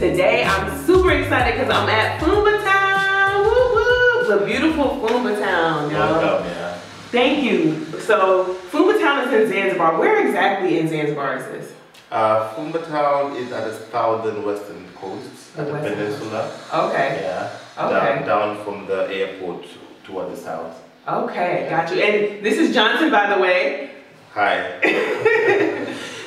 Today I'm super excited because I'm at Fumba Town. Woo woo! The beautiful Fumba Town, y'all. Welcome, yeah. Thank you. So Fumba Town is in Zanzibar. Where exactly in Zanzibar is this? Fumba Town is at the southern western coast, at the peninsula. Okay. Yeah. Okay. Down from the airport toward the south. Okay, got you. And this is Johnson, by the way. Hi.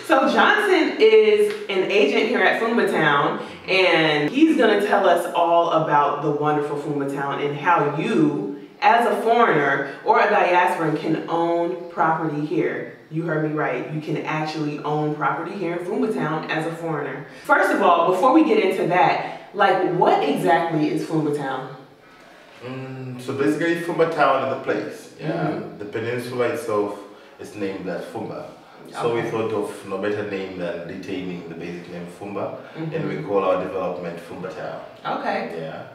So Johnson is an agent here at Fumba Town, and he's gonna tell us all about the wonderful Fumba Town and how you, as a foreigner or a diasporan, can own property here. You heard me right. You can actually own property here in Fumba Town as a foreigner. First of all, before we get into that, like, what exactly is Fumba Town? So basically, Fumba Town is the place. Yeah. The peninsula itself is named as Fumba. So we thought of no better name than retaining the basic name Fumba, and we call our development Fumba Town. Okay. Yeah.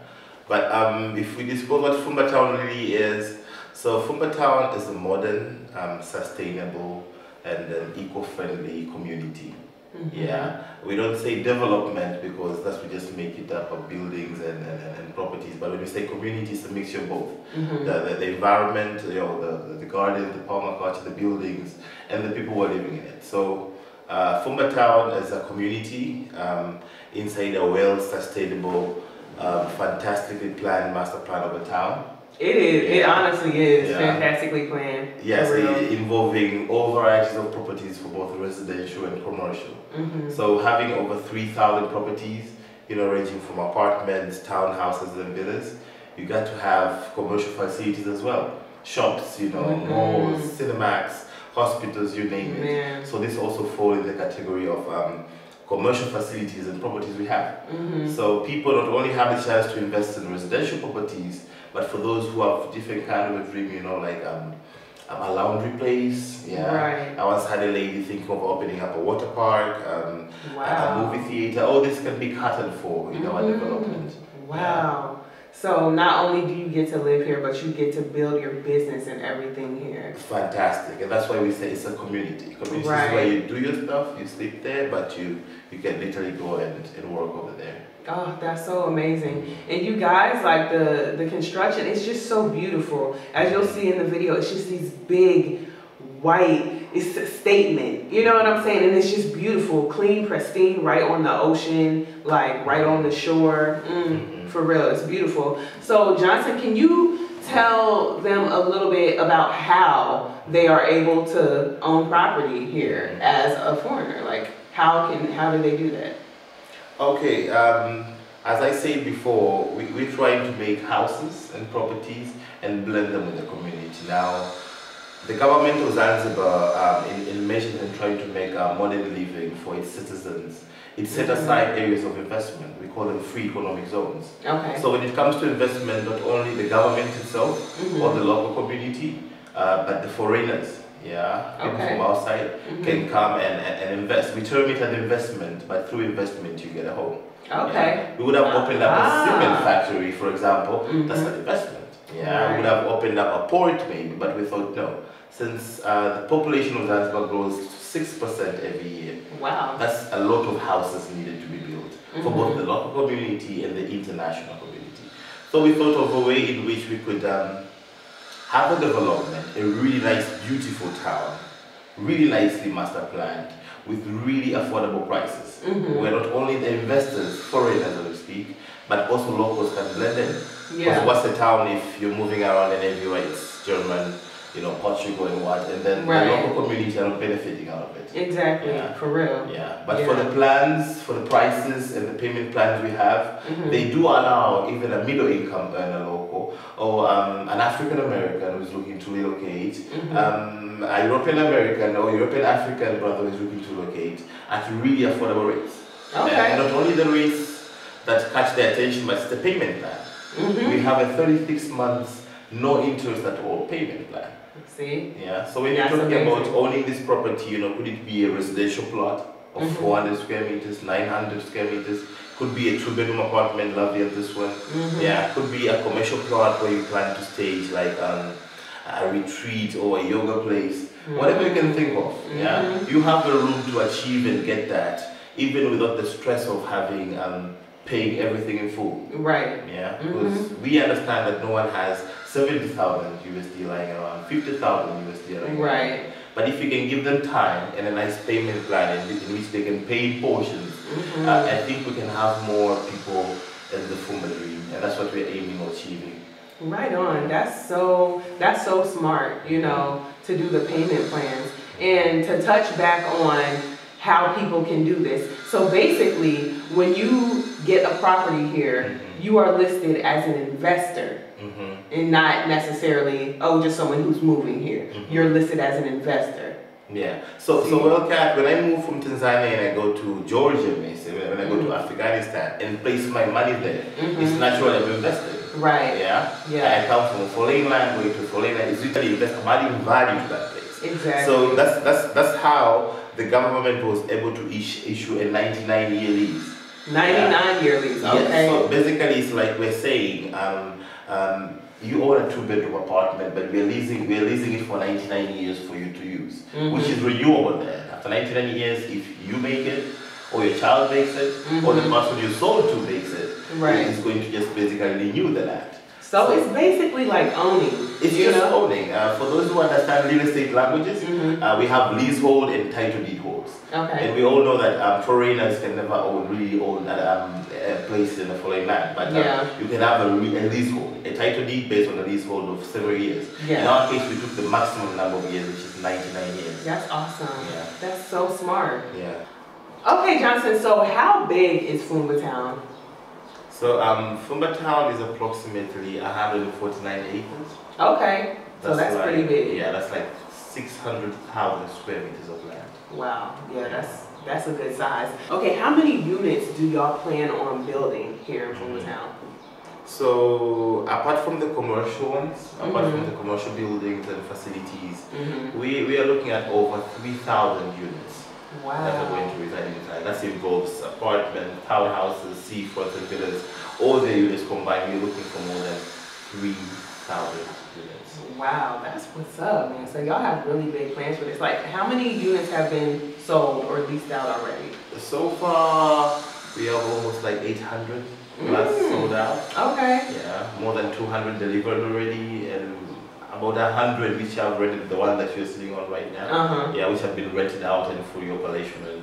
But if we discuss what Fumba Town really is, so Fumba Town is a modern, sustainable, and eco-friendly community. Yeah, we don't say development because that's we just make it up of buildings and properties. But when we say community, it's a mixture of both. The environment, you know, the garden, the permaculture, the buildings, and the people who are living in it. So Fumba Town is a community inside a well-sustainable, fantastically planned master plan of a town. It is. Yeah. It honestly is fantastically planned. Yes, involving all varieties of properties for both residential and commercial. So having over 3,000 properties, you know, ranging from apartments, townhouses, and villas, you got to have commercial facilities as well. Shops, you know, malls, cinemas, hospitals, you name it. So this also falls in the category of commercial facilities and properties we have. So people not only have the chance to invest in residential properties, but for those who have different kind of a dream, you know, like a laundry place. Yeah. I once had a lady thinking of opening up a water park, a movie theater. All this can be catered for in our development. Wow. So not only do you get to live here, but you get to build your business and everything here. It's fantastic, and that's why we say it's a community. Community is where you do your stuff, you sleep there, but you can literally go and work over there. Oh, that's so amazing. And you guys, like the construction, it's just so beautiful. As you'll see in the video, it's just these big, white, it's a statement. You know what I'm saying? And it's just beautiful, clean, pristine, right on the ocean, like right on the shore. For real, it's beautiful. So Johnson, can you tell them a little bit about how they are able to own property here as a foreigner? Like, how do they do that? Okay, as I said before, we're trying to make houses and properties and blend them with the community. Now, the government of Zanzibar, in measures and trying to make modern living for its citizens, it set aside areas of investment. We call them free economic zones. Okay. So when it comes to investment, not only the government itself or the local community, but the foreigners. Yeah, people from outside can come and invest. We term it an investment, but through investment you get a home. Okay. Yeah. We would have opened up a cement factory, for example. That's an investment. Yeah. We would have opened up a port maybe, but we thought no. Since the population of Zanzibar grows 6% every year. Wow. That's a lot of houses needed to be built for both the local community and the international community. So we thought of a way in which we could have a development, a really nice, beautiful town, really nicely master planned, with really affordable prices, where not only the investors, foreigners so to speak, but also locals can blend in. Because what's a town if you're moving around and everywhere it's German, you know, Portugal and what, and then the local community are not benefiting out of it. Exactly, for real. Yeah, but for the plans, for the prices and the payment plans we have, they do allow even a middle income earner local or an African American who's looking to relocate, a European American or European African brother who's looking to relocate at really affordable rates. And not only the rates that catch their attention, but it's the payment plan. We have a 36 months no interest at all payment plan. See? Yeah, so when you're talking about owning this property, you know, could it be a residential plot of 400 square meters, 900 square meters? Could be a 2-bedroom apartment, lovely as this one. Yeah, could be a commercial plot where you plan to stage like a retreat or a yoga place. Whatever you can think of. Yeah, you have the room to achieve and get that even without the stress of having paying everything in full. Right. Yeah, because we understand that no one has 70,000 USD lying around, 50,000 USD lying around. Right. But if you can give them time and a nice payment plan in which they can pay in portions, I think we can have more people in the Fumba dream, and that's what we're aiming or achieving. Right on. That's so smart, you know, to do the payment plans and to touch back on how people can do this. So basically, when you get a property here, you are listed as an investor and not necessarily, oh, just someone who's moving here. You're listed as an investor. Yeah. So well, Kat, when I move from Tanzania and I go to Georgia, when I go to Afghanistan and place my money there, it's natural I'm investing. Right. Yeah. Yeah. I come from foreign land, going to foreign land. It's literally invest adding value to that place. Exactly. So that's how the government was able to issue a 99-year lease. 99-year lease. Okay. Yeah, so basically, it's like we're saying, you own a 2-bedroom apartment, but we're leasing it for 99 years for you to use, which is renewable there. After 99 years, if you make it, or your child makes it, or the person you sold to makes it, it's going to just basically renew the land. So it's basically like owning. It's just owning. For those who understand real estate languages, we have leasehold and title deed holds. Okay. And we all know that foreigners can never really own a place in a foreign land. But you can have a leasehold, a title deed based on a leasehold of several years. Yeah. In our case, we took the maximum number of years, which is 99 years. That's awesome. Yeah. That's so smart. Yeah. Okay, Johnson, so how big is Fumba Town? So Fumba Town is approximately 149 acres. Okay, so that's like, pretty big. Yeah, that's like 600,000 square meters of land. Wow, yeah, that's a good size. Okay, how many units do y'all plan on building here in Fumba Town? So apart from the commercial ones, apart from the commercial buildings and facilities, we are looking at over 3,000 units. Wow. That are going to reside inside. That involves apartments, townhouses, seafronts and villas. All the units combined, we're looking for more than 3,000 units. Wow, that's what's up, man. So y'all have really big plans for this. Like, how many units have been sold or leased out already? So far, we have almost like 800 plus sold out. Okay. Yeah, more than 200 delivered already, and about 100 which have rented, the one that you're sitting on right now. Yeah, which have been rented out and fully operational, and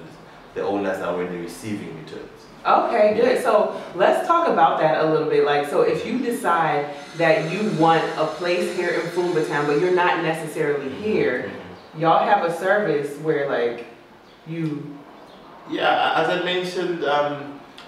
the owners are already receiving returns. Okay, good. So let's talk about that a little bit. Like, so if you decide that you want a place here in Fumba Town, but you're not necessarily here, y'all have a service where like you... Yeah, as I mentioned,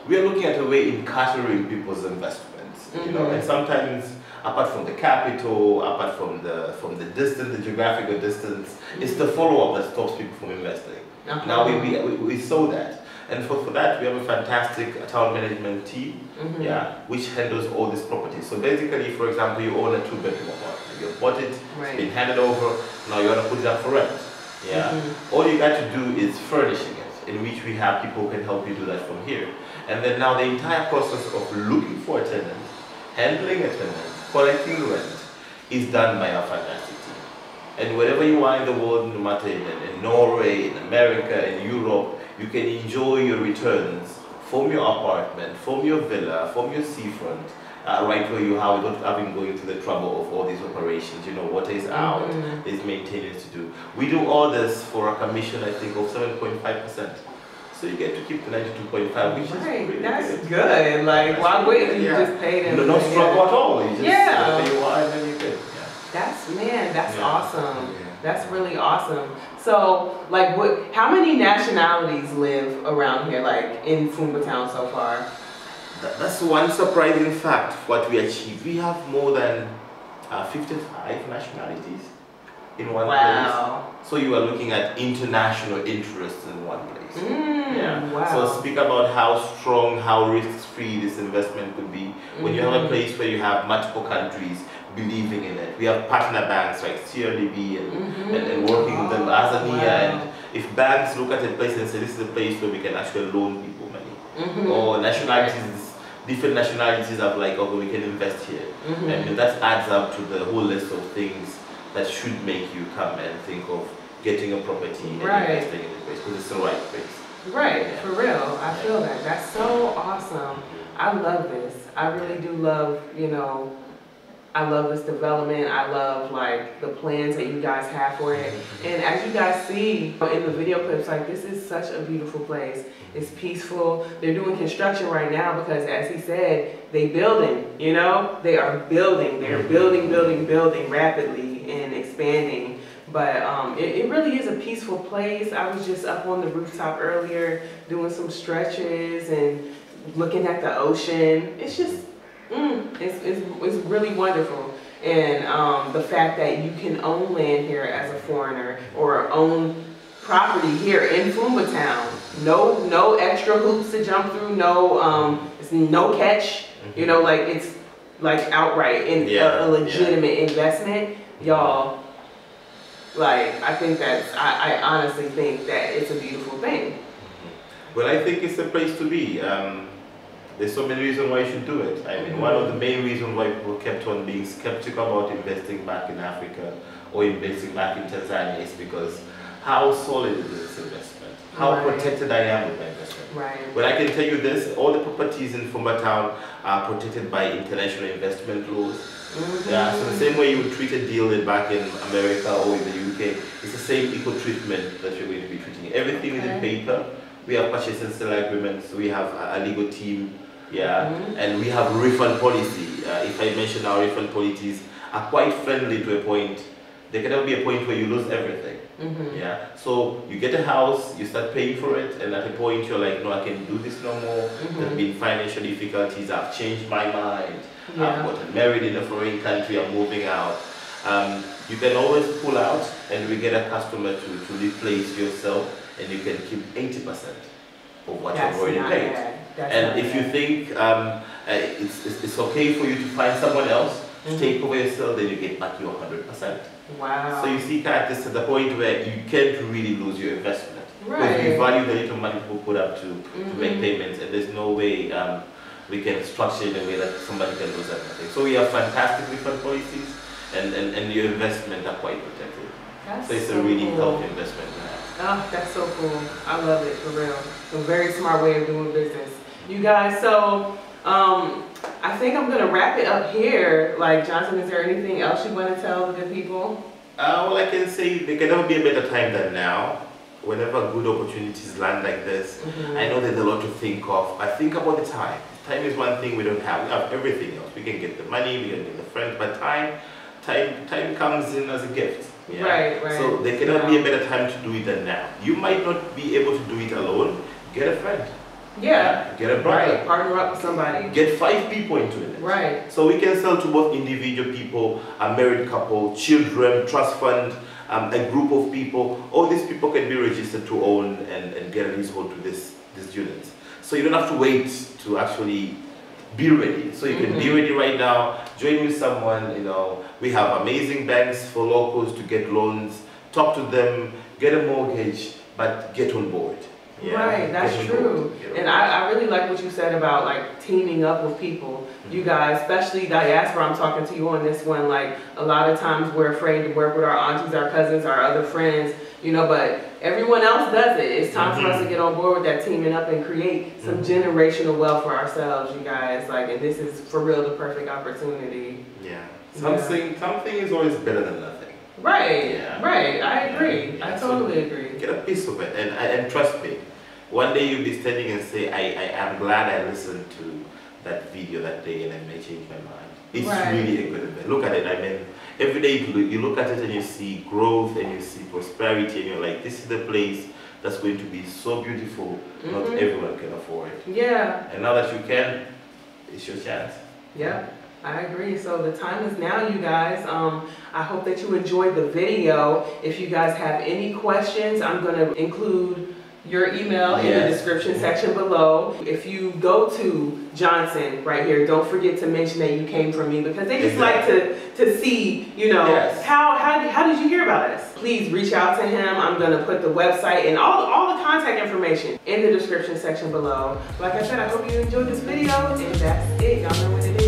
we are looking at a way in catering people's investments, you know, and sometimes apart from the capital, apart from the distance, the geographical distance, it's the follow-up that stops people from investing. Now we saw that. And for that, we have a fantastic town management team, which handles all these properties. So basically, for example, you own a 2-bedroom apartment. You bought it, it's been handed over, now you want to put it up for rent. Yeah. All you got to do is furnishing it, in which we have people who can help you do that from here. And then now the entire process of looking for a tenant, handling a tenant, collecting rent, is done by our fantastic team. And wherever you are in the world, no matter in Norway, in America, in Europe, you can enjoy your returns from your apartment, from your villa, from your seafront, right where you are, without having going through the trouble of all these operations. You know, water is out, there's maintenance to do. We do all this for a commission, I think, of 7.5%. So you get to keep the 92.5, which is pretty good. Like, why wait? You just pay them. No struggle at all. You just pay you are and then you good. That's awesome. Yeah. That's really awesome. So, like, how many nationalities live around here, like, in Fumba Town so far? That's one surprising fact, what we achieved. We have more than 55 nationalities in one place. So you are looking at international interests in one place. So speak about how strong, how risk-free this investment could be. When you have a place where you have multiple countries believing in it. We have partner banks like CRDB and working with them, Azania, and if banks look at a place and say this is a place where we can actually loan people money, or nationalities, different nationalities are like, okay, we can invest here, and that adds up to the whole list of things that should make you come and think of getting a property and investing in the place, because it's the right place. Right, for real. I feel that. That's so awesome. I love this. I really do love, you know, I love this development. I love like the plans that you guys have for it. And as you guys see in the video clips, like this is such a beautiful place. It's peaceful. They're doing construction right now because as he said, they building, you know, they are building. They're building rapidly and expanding. But it really is a peaceful place. I was just up on the rooftop earlier doing some stretches and looking at the ocean. It's just, it's really wonderful. And the fact that you can own land here as a foreigner or own property here in Fumba Town. No extra hoops to jump through, it's no catch. You know, like it's like outright in a legitimate investment. Y'all, like I think that's, I honestly think that it's a beautiful thing. Well, I think it's a place to be. There's so many reasons why you should do it. I mean, one of the main reasons why people kept on being skeptical about investing back in Africa or investing back in Tanzania is because how solid is this investment? How protected I am with my investment? Right. But I can tell you this, all the properties in Fumba Town are protected by international investment laws. Yeah, so the same way you would treat a deal back in America or in the UK, it's the same equal treatment that you're going to be treating. Everything is in paper. We have purchase and sale agreements. We have a legal team. Yeah, and we have refund policy. If I mention our refund policies are quite friendly to a point. There can never be a point where you lose everything. Yeah, so you get a house, you start paying for it, and at a point you're like, no, I can do this no more. There's been financial difficulties. I've changed my mind. I've gotten married in a foreign country. I'm moving out. You can always pull out, and we get a customer to replace yourself, and you can keep 80% of what you've already paid. And if you think it's okay for you to find someone else to take over yourself, then you get back your 100%. Wow. So you see, Kat, this is the point where you can't really lose your investment. Because we value the little money people put up to make payments, and there's no way we can structure it in a way that somebody can lose everything. So we have fantastic refund policies, and your investment are quite protected. So it's a really healthy investment to have. Oh, that's so cool. I love it, for real. A very smart way of doing business. You guys, so I think I'm gonna wrap it up here. Like, Johnson, is there anything else you want to tell the good people? Well, I can say there can never be a better time than now. Whenever good opportunities land like this, I know there's a lot to think of. I think about the time. Time is one thing we don't have. We have everything else. We can get the money, we can get the friends, but time comes in as a gift. Yeah? Right. So there cannot be a better time to do it than now. You might not be able to do it alone. Get a friend. Yeah. Get a brother. Right. Partner up with somebody. Get 5 people into it. Right. So we can sell to both individual people, a married couple, children, trust fund, a group of people. All these people can be registered to own and get a leasehold to this unit. So you don't have to wait to actually be ready. So you can be ready right now, join with someone, you know. We have amazing banks for locals to get loans, talk to them, get a mortgage, but get on board. Yeah, right, that's true. And I really like what you said about like teaming up with people. You guys, especially diaspora, I'm talking to you on this one, like a lot of times we're afraid to work with our aunties, our cousins, our other friends, you know, but everyone else does it. It's time for us to get on board with that teaming up and create some generational wealth for ourselves, you guys. Like, and this is for real the perfect opportunity. Yeah. Something is always better than nothing. Right, right. I agree. I totally agree. Get a piece of it, and trust me, one day you'll be standing and say, I am glad I listened to that video that day and I may change my mind. It's really a good event. Look at it. I mean, every day you look at it and you see growth and you see prosperity and you're like, this is the place that's going to be so beautiful, not everyone can afford it. Yeah. And now that you can, it's your chance. Yeah. I agree. So the time is now, you guys. I hope that you enjoyed the video. If you guys have any questions, I'm going to include your email in the description section below. If you go to Johnson right here, don't forget to mention that you came from me, because they just like to see, you know, how did you hear about us? Please reach out to him. I'm going to put the website and all the contact information in the description section below. Like I said, I hope you enjoyed this video, and that's it. Y'all know what it is.